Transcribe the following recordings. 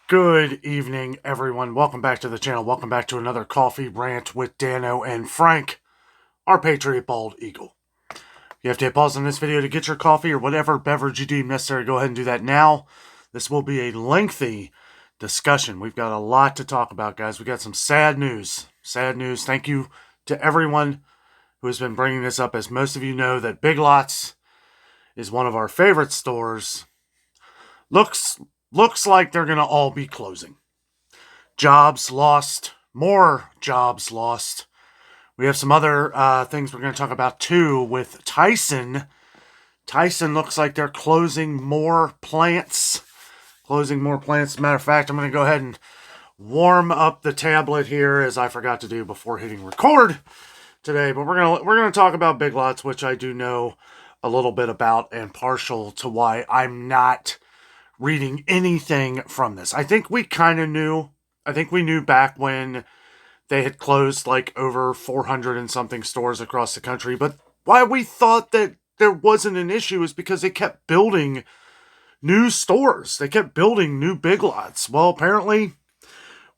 Good evening, everyone. Welcome back to the channel. Welcome back to another coffee rant with Dano and Frank, our Patriot Bald Eagle. You have to hit pause on this video to get your coffee or whatever beverage you deem necessary. Go ahead and do that now. This will be a lengthy discussion. We've got a lot to talk about, guys. We got some sad news. Sad news. Thank you to everyone who has been bringing this up. As most of you know, that Big Lots is one of our favorite stores. Looks like they're going to all be closing. Jobs lost, more jobs lost. We have some other things we're going to talk about too with Tyson. Tyson looks like they're closing more plants. As a matter of fact, I'm going to go ahead and warm up the tablet here, as I forgot to do before hitting record today. But we're gonna talk about Big Lots, which I do know a little bit about, and partial to why I'm not reading anything from this. I think we kind of knew. I think we knew back when they had closed like over 400 and something stores across the country. But why we thought that there wasn't an issue is because they kept building new stores. They kept building new Big Lots. Well, apparently,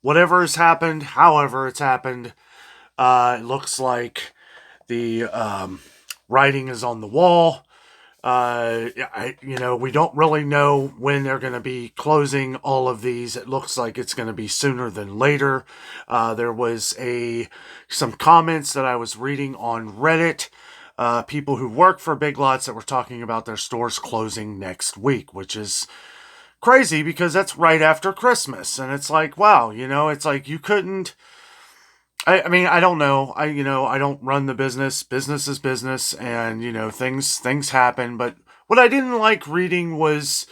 whatever has happened, however it's happened, it looks like the writing is on the wall. We don't really know when they're going to be closing all of these. It looks like it's going to be sooner than later. There was some comments that I was reading on Reddit. People who work for Big Lots that were talking about their stores closing next week, which is crazy because that's right after Christmas. And it's like, wow, it's like you couldn't. I mean, I don't know. I don't run the business. Business is business, and things happen. But what I didn't like reading was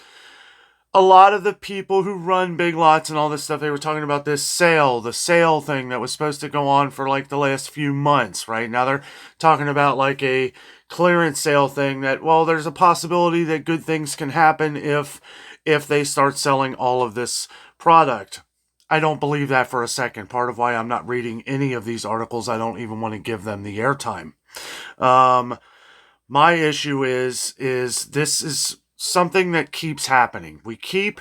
a lot of the people who run Big Lots and all this stuff. They were talking about the sale thing that was supposed to go on for like the last few months. Right now, they're talking about like a clearance sale thing that, well, there's a possibility that good things can happen if they start selling all of this product. I don't believe that for a second. Part of why I'm not reading any of these articles, I don't even want to give them the airtime. My issue is this is something that keeps happening. We keep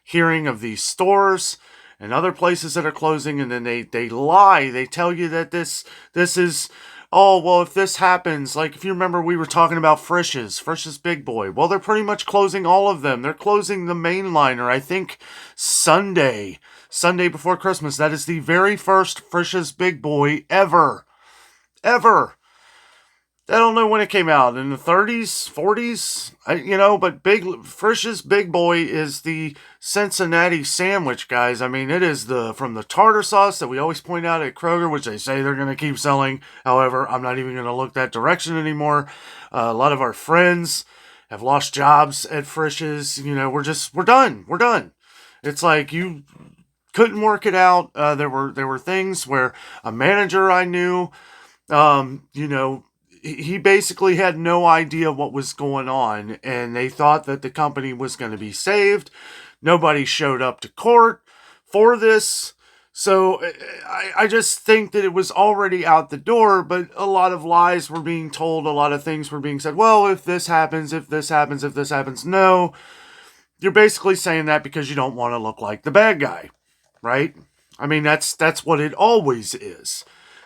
hearing of these stores and other places that are closing, and then they lie. They tell you that this is, oh, well, if this happens, like if you remember we were talking about Frisch's Big Boy. Well, they're pretty much closing all of them. They're closing the mainliner, I think, Sunday before Christmas. That is the very first Frisch's Big Boy ever. I don't know when it came out, in the 30s, 40s, but Frisch's Big Boy is the Cincinnati sandwich, guys. I mean, it is from the tartar sauce that we always point out at Kroger, which they say they're going to keep selling. However, I'm not even going to look that direction anymore. A lot of our friends have lost jobs at Frisch's. We're done. It's like you couldn't work it out. There were things where a manager I knew, he basically had no idea what was going on, and they thought that the company was going to be saved. Nobody showed up to court for this. So I just think that it was already out the door, but a lot of lies were being told. A lot of things were being said. Well, if this happens. No, you're basically saying that because you don't want to look like the bad guy, right? I mean, that's what it always is.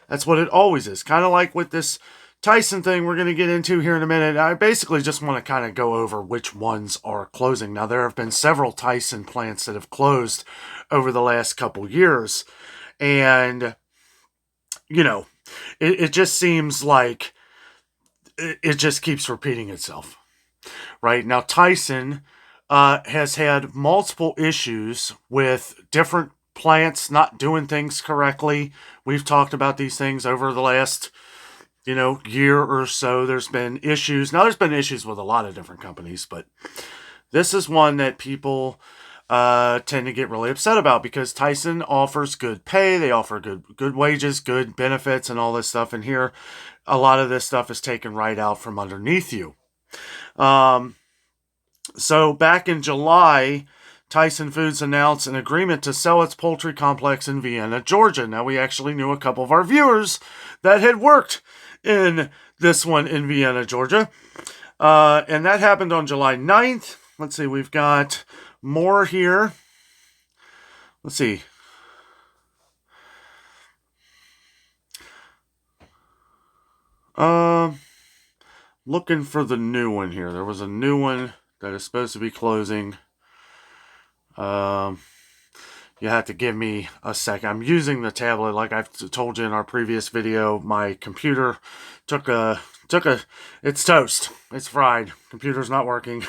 Kind of like with this Tyson thing we're going to get into here in a minute. I basically just want to kind of go over which ones are closing. Now, there have been several Tyson plants that have closed over the last couple years. And, it just seems like it just keeps repeating itself. Right? Now, Tyson has had multiple issues with different plants not doing things correctly. We've talked about these things over the last year or so. There's been issues. Now, there's been issues with a lot of different companies, but this is one that people tend to get really upset about because Tyson offers good pay. They offer good wages, good benefits, and all this stuff. And here, a lot of this stuff is taken right out from underneath you. So back in July, Tyson Foods announced an agreement to sell its poultry complex in Vienna, Georgia. Now, we actually knew a couple of our viewers that had worked in this one in Vienna, Georgia. And that happened on July 9th. Let's see, we've got more here. Let's see. Looking for the new one here. There was a new one that is supposed to be closing. You have to give me a second. I'm using the tablet like I've told you in our previous video. My computer it's toast. It's fried. Computer's not working.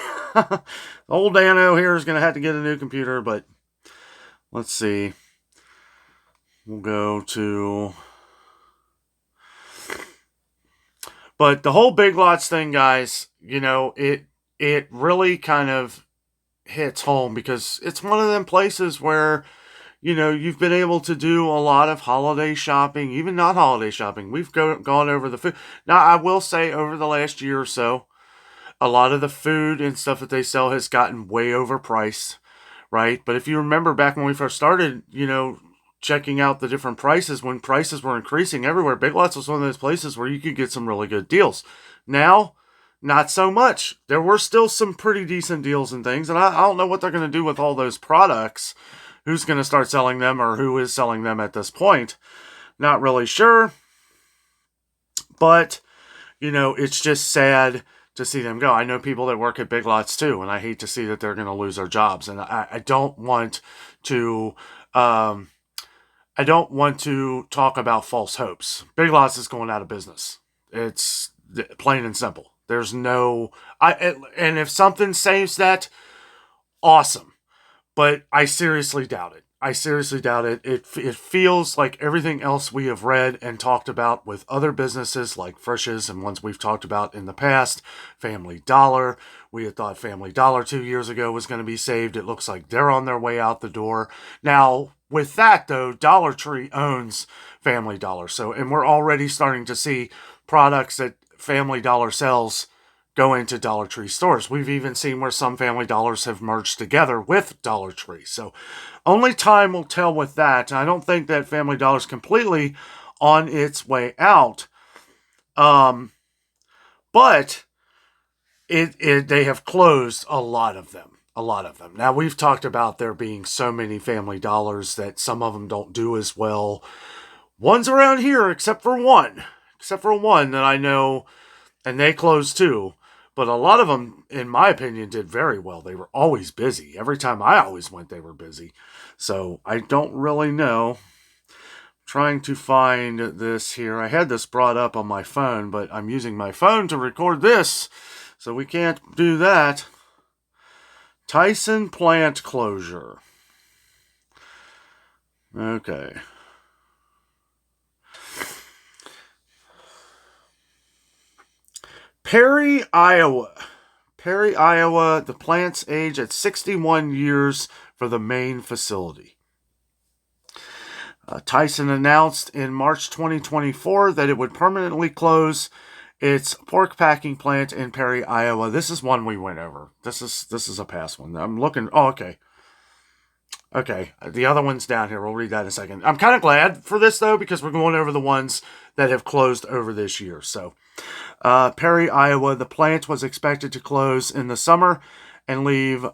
Old Dano here is going to have to get a new computer, but let's see. We'll go to... But the whole Big Lots thing, guys, you know, it really kind of hits home because it's one of them places where, you know, you've been able to do a lot of holiday shopping, even not holiday shopping. We've gone over the food. Now, I will say over the last year or so, a lot of the food and stuff that they sell has gotten way overpriced, right? But if you remember back when we first started, you know, checking out the different prices, when prices were increasing everywhere, Big Lots was one of those places where you could get some really good deals. Now, not so much. There were still some pretty decent deals and things, and I don't know what they're going to do with all those products. Who's going to start selling them or who is selling them at this point? Not really sure. But, you know, it's just sad to see them go. I know people that work at Big Lots too, and I hate to see that they're going to lose their jobs. And I don't want to... I don't want to talk about false hopes. Big Lots is going out of business. It's plain and simple. There's no... and if something saves that, awesome. But I seriously doubt it. I seriously doubt it. It feels like everything else we have read and talked about with other businesses like Frisch's and ones we've talked about in the past. Family Dollar. We had thought Family Dollar 2 years ago was going to be saved. It looks like they're on their way out the door. Now, with that, though, Dollar Tree owns Family Dollar. So, and we're already starting to see products that Family Dollar sells go into Dollar Tree stores. We've even seen where some Family Dollars have merged together with Dollar Tree. So only time will tell with that. I don't think that Family Dollar is completely on its way out. But they have closed a lot of them. A lot of them. Now, we've talked about there being so many Family Dollars that some of them don't do as well. One's around here, except for one that I know, and they closed too. But a lot of them, in my opinion, did very well. They were always busy. Every time I always went, they were busy. So I don't really know. I'm trying to find this here. I had this brought up on my phone, but I'm using my phone to record this, so we can't do that. Tyson plant closure. Okay. Perry, Iowa. Perry, Iowa. The plant's age at 61 years for the main facility. Tyson announced in March 2024 that it would permanently close its pork packing plant in Perry, Iowa. This is one we went over. This is a past one. I'm looking. Oh, okay. Okay, the other one's down here. We'll read that in a second. I'm kind of glad for this, though, because we're going over the ones that have closed over this year. So, Perry, Iowa, the plant was expected to close in the summer and leave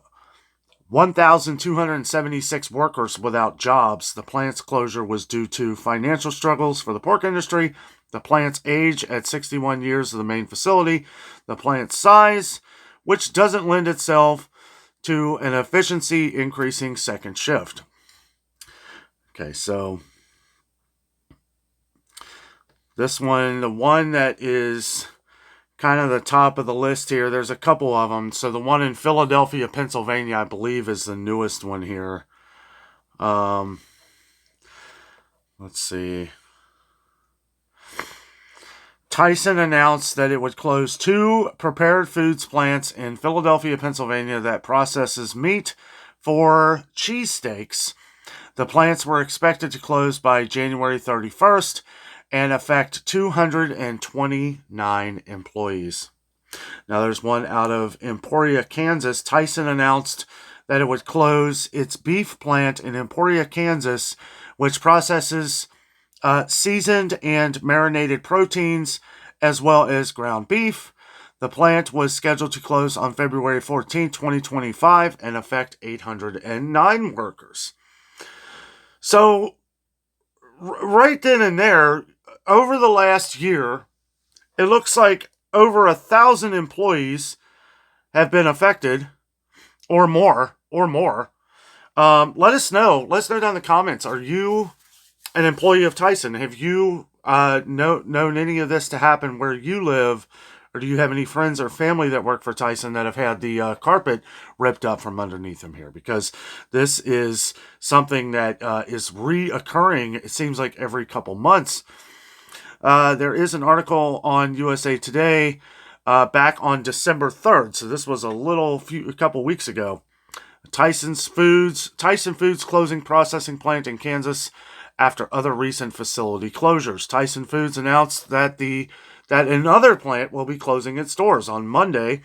1,276 workers without jobs. The plant's closure was due to financial struggles for the pork industry, the plant's age at 61 years of the main facility, the plant's size, which doesn't lend itself to an efficiency increasing second shift. Okay, so this one, the one that is kind of the top of the list here, there's a couple of them. So the one in Philadelphia, Pennsylvania, I believe is the newest one here. Let's see. Tyson announced that it would close 2 prepared foods plants in Philadelphia, Pennsylvania that processes meat for cheesesteaks. The plants were expected to close by January 31st and affect 229 employees. Now there's one out of Emporia, Kansas. Tyson announced that it would close its beef plant in Emporia, Kansas, which processes seasoned and marinated proteins, as well as ground beef. The plant was scheduled to close on February 14, 2025, and affect 809 workers. So, right then and there, over the last year, it looks like over 1,000 employees have been affected, or more, Let us know. Let us know down in the comments. Are you an employee of Tyson? Have you known any of this to happen where you live? Or do you have any friends or family that work for Tyson that have had the carpet ripped up from underneath them here? Because this is something that is reoccurring, it seems like every couple months. There is an article on USA Today back on December 3rd. So this was a couple weeks ago. Tyson Foods closing processing plant in Kansas after other recent facility closures. Tyson Foods announced that another plant will be closing its doors on Monday.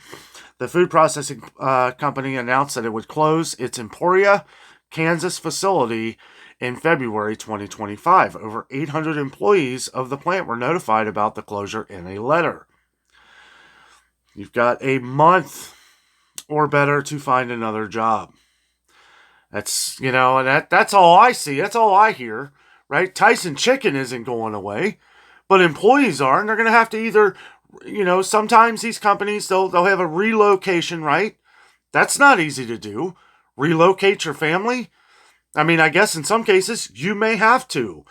The food processing company announced that it would close its Emporia, Kansas facility in February 2025. Over 800 employees of the plant were notified about the closure in a letter. You've got a month or better to find another job. That's, and that's all I see. That's all I hear, right? Tyson Chicken isn't going away, but employees are, and they're going to have to either, sometimes these companies, they'll have a relocation, right? That's not easy to do. Relocate your family. I mean, I guess in some cases you may have to,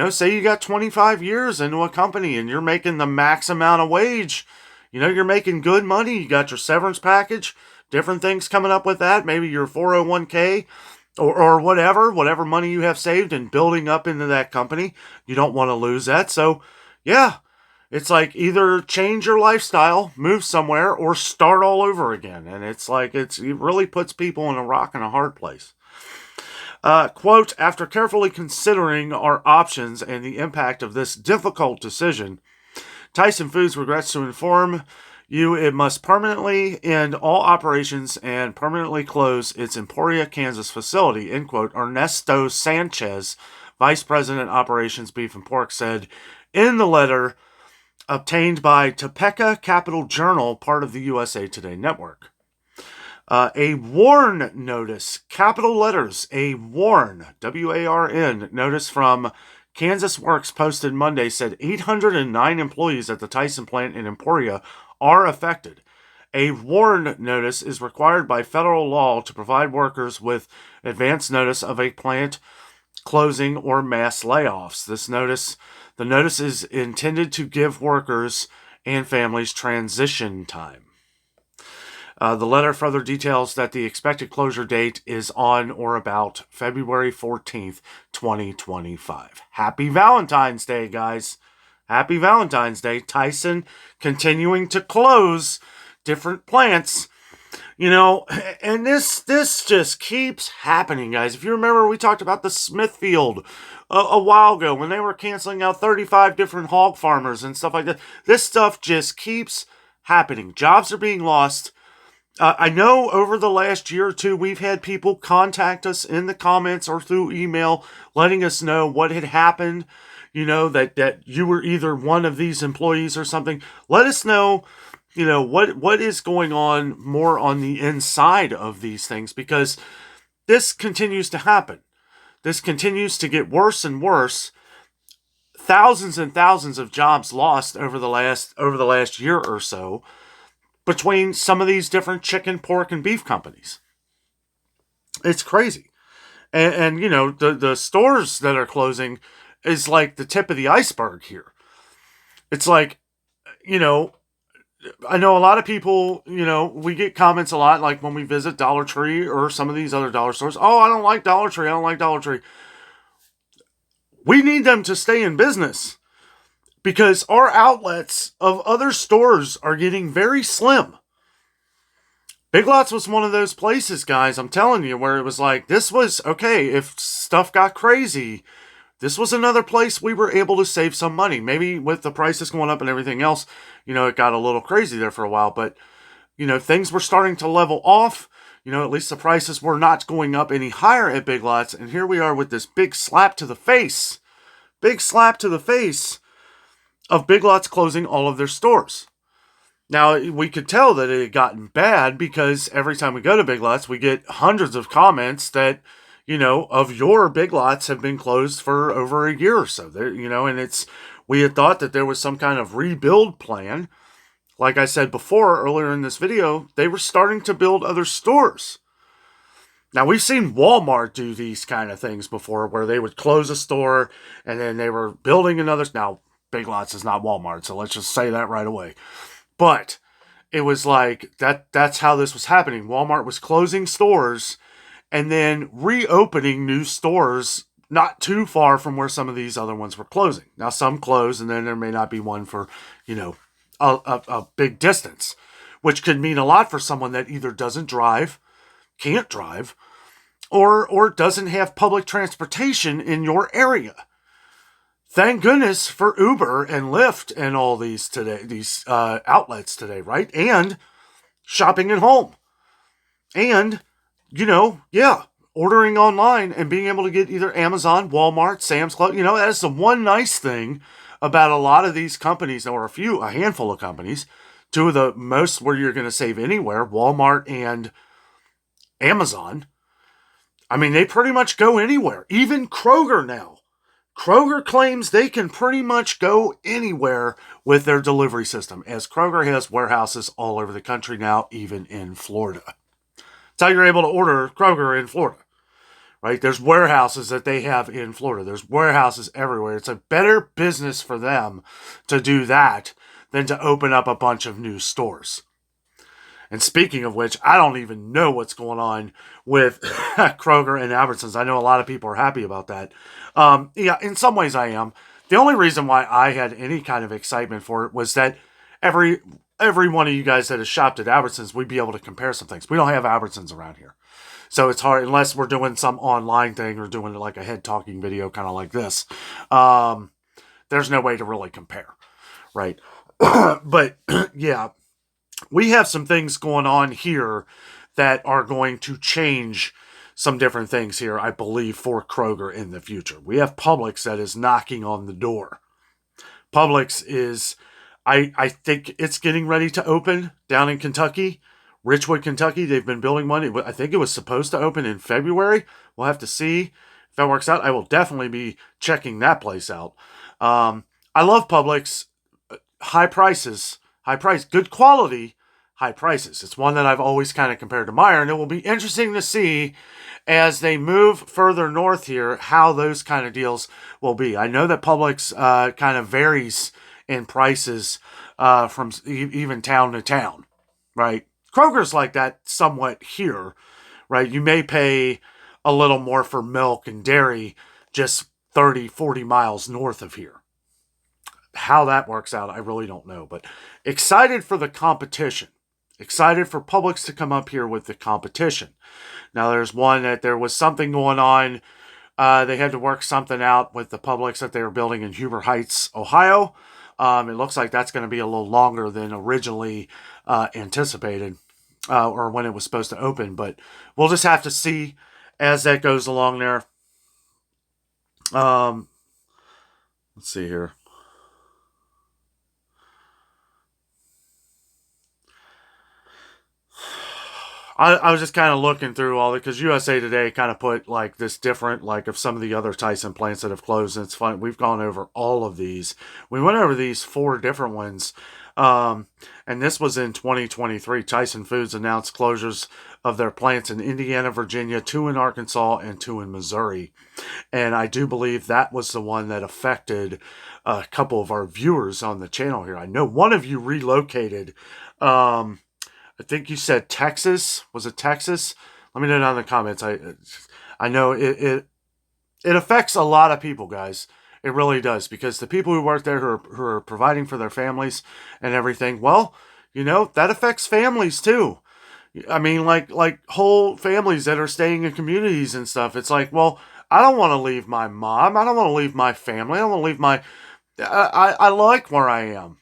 say you got 25 years into a company and you're making the max amount of wage, you're making good money. You got your severance package, different things coming up with that. Maybe your 401k or whatever money you have saved and building up into that company. You don't want to lose that. So yeah, it's like either change your lifestyle, move somewhere, or start all over again. And it's like, it really puts people in a rock and a hard place. Quote, after carefully considering our options and the impact of this difficult decision, Tyson Foods regrets to inform you it must permanently end all operations and permanently close its Emporia, Kansas facility, end quote. Ernesto Sanchez, Vice President Operations Beef and Pork, said in the letter obtained by Topeka Capital Journal, part of the USA Today network. A WARN notice, capital letters, a WARN, W-A-R-N, notice from Kansas Works posted Monday said 809 employees at the Tyson plant in Emporia are affected. A WARN notice is required by federal law to provide workers with advance notice of a plant closing or mass layoffs. The notice is intended to give workers and families transition time. The letter further details that the expected closure date is on or about February 14th, 2025. Happy Valentine's Day, guys. Happy Valentine's Day. Tyson continuing to close different plants. And this just keeps happening, guys. If you remember, we talked about the Smithfield a while ago when they were canceling out 35 different hog farmers and stuff like that. This stuff just keeps happening. Jobs are being lost. I know over the last year or two, we've had people contact us in the comments or through email letting us know what had happened, that you were either one of these employees or something. Let us know, what is going on more on the inside of these things, because this continues to happen. This continues to get worse and worse. Thousands and thousands of jobs lost over the last year or so between some of these different chicken, pork, and beef companies. It's crazy. And the stores that are closing is like the tip of the iceberg here. It's like, I know a lot of people, we get comments a lot, like when we visit Dollar Tree or some of these other dollar stores. Oh, I don't like Dollar Tree. I don't like Dollar Tree. We need them to stay in business, because our outlets of other stores are getting very slim. Big Lots was one of those places, guys, I'm telling you, where it was like, this was, okay, if stuff got crazy, this was another place we were able to save some money. Maybe with the prices going up and everything else, it got a little crazy there for a while, but, things were starting to level off. At least the prices were not going up any higher at Big Lots, and here we are with this big slap to the face of Big Lots closing all of their stores. Now, we could tell that it had gotten bad because every time we go to Big Lots, we get hundreds of comments that, of your Big Lots have been closed for over a year or so. There, and we had thought that there was some kind of rebuild plan. Like I said before, earlier in this video, they were starting to build other stores. Now, we've seen Walmart do these kind of things before, where they would close a store and then they were building another. Now, Big Lots is not Walmart, so let's just say that right away. But it was like that's how this was happening. Walmart was closing stores and then reopening new stores not too far from where some of these other ones were closing. Now, some close, and then there may not be one for, a big distance, which could mean a lot for someone that either doesn't drive, can't drive, or doesn't have public transportation in your area. Thank goodness for Uber and Lyft and all these outlets today, right? And shopping at home. And, ordering online and being able to get either Amazon, Walmart, Sam's Club. That's the one nice thing about a lot of these companies, or a handful of companies. Two of the most where you're going to save anywhere, Walmart and Amazon. I mean, they pretty much go anywhere. Even Kroger now. Kroger claims they can pretty much go anywhere with their delivery system, as Kroger has warehouses all over the country now, even in Florida. That's how you're able to order Kroger in Florida, right? There's warehouses that they have in Florida. There's warehouses everywhere. It's a better business for them to do that than to open up a bunch of new stores. And speaking of which, I don't even know what's going on with Kroger and Albertsons. I know a lot of people are happy about that. In some ways I am. The only reason why I had any kind of excitement for it was that every one of you guys that has shopped at Albertsons, we'd be able to compare some things. We don't have Albertsons around here. So it's hard, unless we're doing some online thing or doing like a head talking video kind of like this. There's no way to really compare, right? But yeah, we have some things going on here that are going to change some different things here, I believe, for Kroger in the future. We have Publix that is knocking on the door. Publix is, I think it's getting ready to open down in Kentucky. Richwood, Kentucky, they've been building one. I think it was supposed to open in February. We'll have to see if that works out. I will definitely be checking that place out. I love Publix. High prices, good quality, high prices. It's one that I've always kind of compared to Meijer, and it will be interesting to see as they move further north here how those kind of deals will be. I know that Publix kind of varies in prices from even town to town, right? Kroger's like that somewhat here, right? You may pay a little more for milk and dairy just 30, 40 miles north of here. How that works out, I really don't know. But excited for the competition. Excited for Publix to come up here with the competition. Now, there's one that there was something going on. They had to work something out with the Publix that they were building in Huber Heights, Ohio. It looks like that's going to be a little longer than originally anticipated, or when it was supposed to open. But we'll just have to see as that goes along there. Let's see here. I was just kind of looking through all it, because USA Today kind of put like this different, like of some of the other Tyson plants that have closed. And it's fun. We've gone over all of these. We went over these 4 different ones. And this was in 2023. Tyson Foods announced closures of their plants in Indiana, Virginia, 2 in Arkansas, and 2 in Missouri. And I do believe that was the one that affected a couple of our viewers on the channel here. I know one of you relocated. I think you said Texas. Was it Texas? Let me know down in the comments. I know it affects a lot of people, guys. It really does, because the people who work there who are providing for their families and everything, well, that affects families too. I mean, like whole families that are staying in communities and stuff. It's like, well, I don't want to leave my mom. I don't want to leave my family. I don't want to leave my... I like where I am.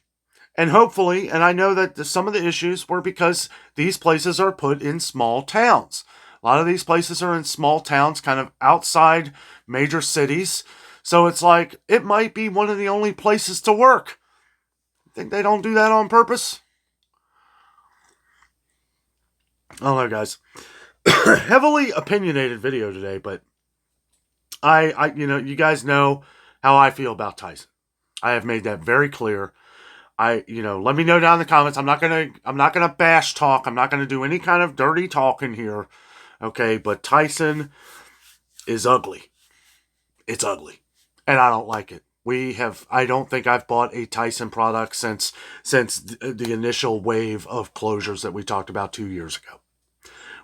And hopefully, and I know that some of the issues were because these places are put in small towns. A lot of these places are in small towns, kind of outside major cities. So it's like, it might be one of the only places to work. Think they don't do that on purpose? I don't know, guys. Heavily opinionated video today, but You guys know how I feel about Tyson. I have made that very clear. Let me know down in the comments. I'm not gonna bash talk. I'm not gonna do any kind of dirty talking here. Okay, but Tyson is ugly. It's ugly, and I don't like it. I don't think I've bought a Tyson product since the initial wave of closures that we talked about 2 years ago.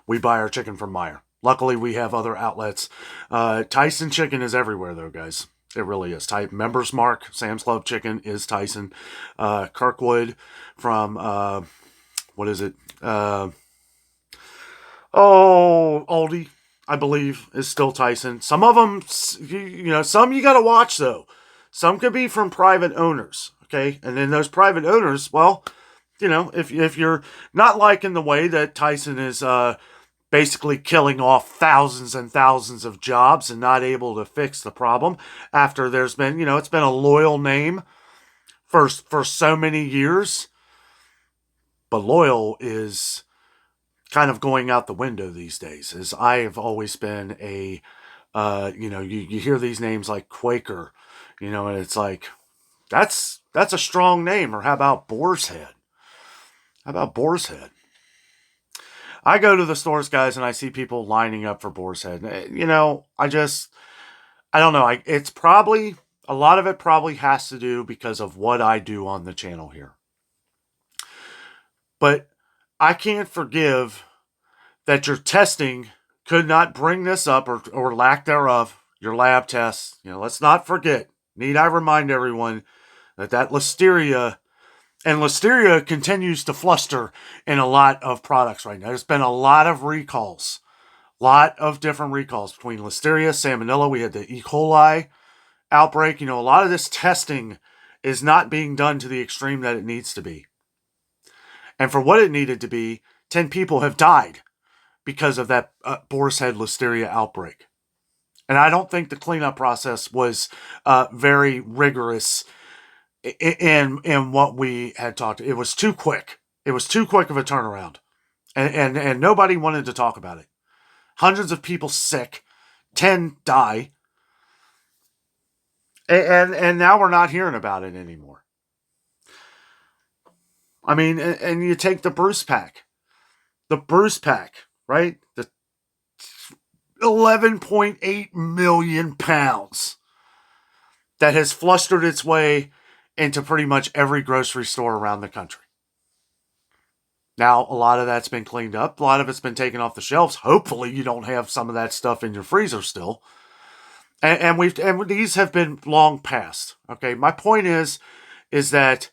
We buy our chicken from Meijer. Luckily, we have other outlets. Tyson chicken is everywhere, though, guys. It really is. Members Mark, Sam's Club chicken is Tyson. Kirkwood from, what is it? Aldi, I believe, is still Tyson. Some of them, some you got to watch, though. Some could be from private owners, okay? And then those private owners, well, if you're not liking the way that Tyson is basically killing off thousands and thousands of jobs and not able to fix the problem after there's been, it's been a loyal name for so many years. But loyal is kind of going out the window these days. As I have always been you hear these names like Quaker, and it's like, that's a strong name. Or how about Boar's Head? How about Boar's Head? I go to the stores, guys, and I see people lining up for Boar's Head. I don't know. It's probably, a lot of it probably has to do because of what I do on the channel here. But I can't forgive that your testing could not bring this up, or lack thereof, your lab tests. Let's not forget, need I remind everyone that Listeria, and Listeria continues to fluster in a lot of products right now. There's been a lot of recalls. A lot of different recalls between Listeria, Salmonella. We had the E. coli outbreak. A lot of this testing is not being done to the extreme that it needs to be. And for what it needed to be, 10 people have died because of that Boar's Head Listeria outbreak. And I don't think the cleanup process was very rigorous in what we had talked. It was too quick. It was too quick of a turnaround. And nobody wanted to talk about it. Hundreds of people sick. 10 die. And now we're not hearing about it anymore. I mean, and you take the Bruce Pack. The Bruce Pack, right? The 11.8 million pounds that has flustered its way into pretty much every grocery store around the country. Now, a lot of that's been cleaned up. A lot of it's been taken off the shelves. Hopefully, you don't have some of that stuff in your freezer still. And these have been long past. Okay, my point is that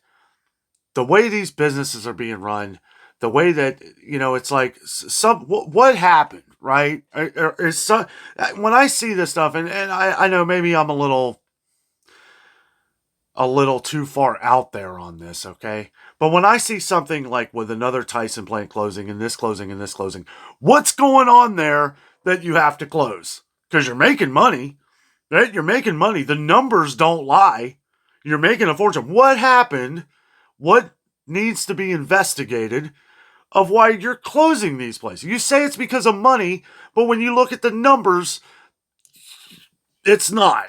the way these businesses are being run, the way that it's like what happened, right? When I see this stuff, and I know maybe I'm a little too far out there on this, okay? But when I see something like with another Tyson plant closing and this closing and this closing, what's going on there that you have to close? Because you're making money, right? You're making money. The numbers don't lie. You're making a fortune. What happened? What needs to be investigated of why you're closing these places? You say it's because of money, but when you look at the numbers, it's not.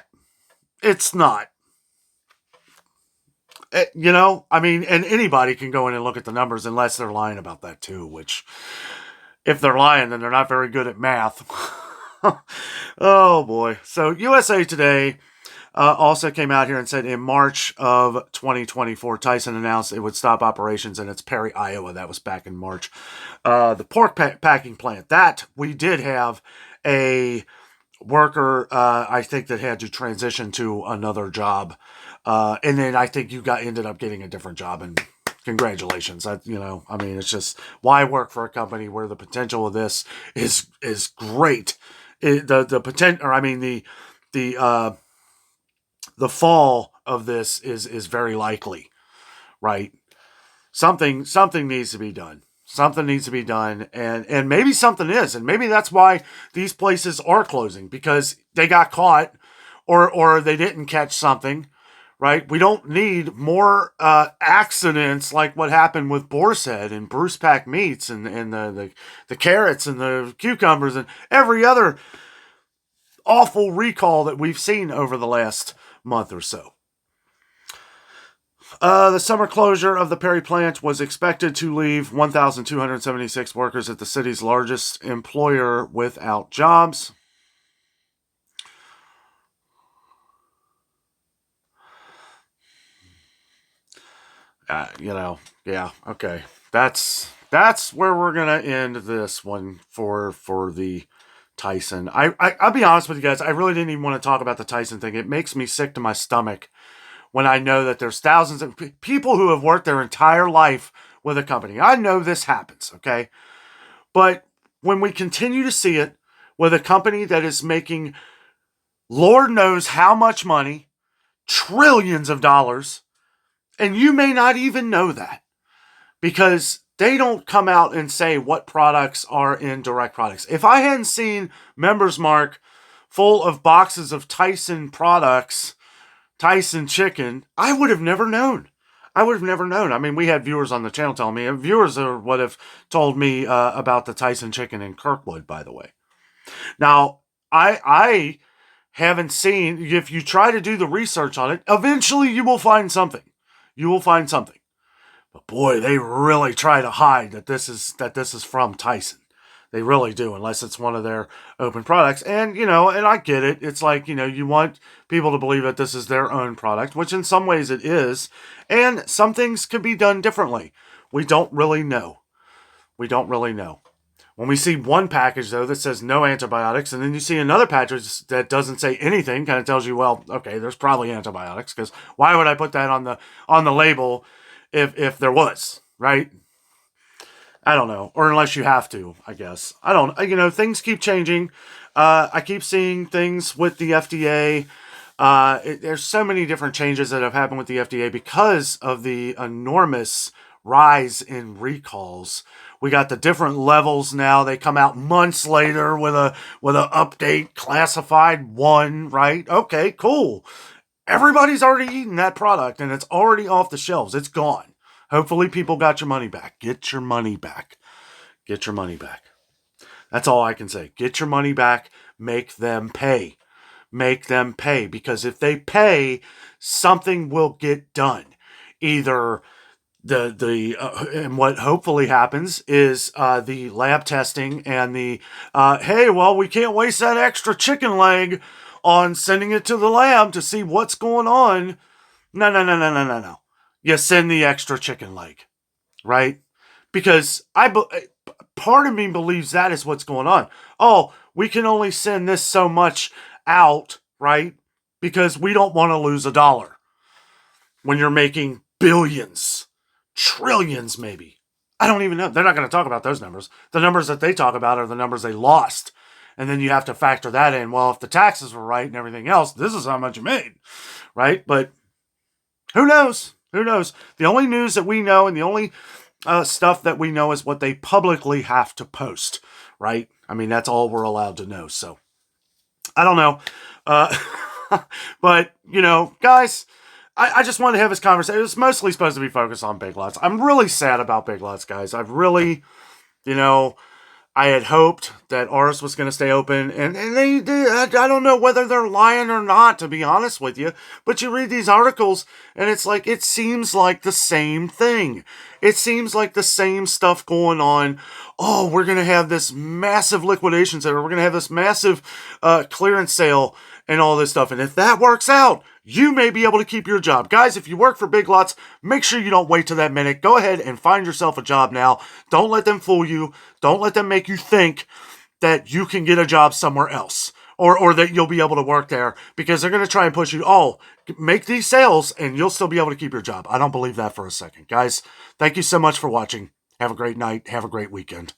It's not. I mean, and anybody can go in and look at the numbers unless they're lying about that too, which, if they're lying, then they're not very good at math. Oh boy. So USA Today also came out here and said in March of 2024, Tyson announced it would stop operations in its Perry, Iowa. That was back in March. The pork packing plant, that we did have a worker, I think, that had to transition to another job. And then I think you ended up getting a different job, and congratulations. It's just, why work for a company where the potential of this is great. The potential, or I mean, the fall of this is very likely, right? Something needs to be done. Something needs to be done, and maybe something is, and maybe that's why these places are closing, because they got caught, or they didn't catch something, right? We don't need more accidents like what happened with Boar's Head and Bruce Pack Meats and the carrots and the cucumbers and every other awful recall that we've seen over the last month or so. The summer closure of the Perry plant was expected to leave 1,276 workers at the city's largest employer without jobs. Yeah, okay. That's where we're gonna end this one for the Tyson. I'll be honest with you guys. I really didn't even want to talk about the Tyson thing. It makes me sick to my stomach when I know that there's thousands of people who have worked their entire life with a company. I know this happens, okay? But when we continue to see it with a company that is making Lord knows how much money, trillions of dollars, and you may not even know that because they don't come out and say what products are in direct products. If I hadn't seen Members Mark full of boxes of Tyson products, Tyson chicken, I would have never known. I mean, we had viewers on the channel telling me, and viewers would have told me about the Tyson chicken in Kirkwood, by the way. Now, I haven't seen, if you try to do the research on it, eventually you will find something. But boy, they really try to hide that this is from Tyson. They really do, unless it's one of their open products. And, and I get it. It's like, you want people to believe that this is their own product, which in some ways it is. And some things could be done differently. We don't really know. When we see one package, though, that says no antibiotics, and then you see another package that doesn't say anything, kind of tells you, well, okay, there's probably antibiotics, because why would I put that on the label if there was, right? I don't know. Or unless you have to, I guess. I don't, things keep changing. I keep seeing things with the FDA. There's so many different changes that have happened with the FDA because of the enormous rise in recalls. We got the different levels now. They come out months later with a update classified 1, right? Okay, cool. Everybody's already eaten that product and it's already off the shelves. It's gone. Hopefully people got your money back. Get your money back. That's all I can say. Get your money back. Make them pay. Because if they pay, something will get done. Either and what hopefully happens is the lab testing and the hey, well, we can't waste that extra chicken leg on sending it to the lab to see what's going on. No. You send the extra chicken leg, right? Because part of me believes that is what's going on. Oh, we can only send this so much out, right? Because we don't want to lose $1 when you're making billions, trillions maybe. I don't even know. They're not going to talk about those numbers. The numbers that they talk about are the numbers they lost. And then you have to factor that in. Well, if the taxes were right and everything else, this is how much you made, right? But who knows? The only news that we know and the only stuff that we know is what they publicly have to post, right? I mean, that's all we're allowed to know. So, I don't know. But, guys, I just wanted to have this conversation. It was mostly supposed to be focused on Big Lots. I'm really sad about Big Lots, guys. I've really, I had hoped that ours was going to stay open, and they I don't know whether they're lying or not, to be honest with you, but you read these articles, and it's like, it seems like the same thing. It seems like the same stuff going on. Oh, we're going to have this massive liquidation sale, we're going to have this massive clearance sale, and all this stuff, and if that works out, you may be able to keep your job. Guys, if you work for Big Lots, make sure you don't wait to that minute. Go ahead and find yourself a job now. Don't let them fool you. Don't let them make you think that you can get a job somewhere else or that you'll be able to work there, because they're going to try and push you. Oh, make these sales and you'll still be able to keep your job. I don't believe that for a second. Guys, thank you so much for watching. Have a great night. Have a great weekend.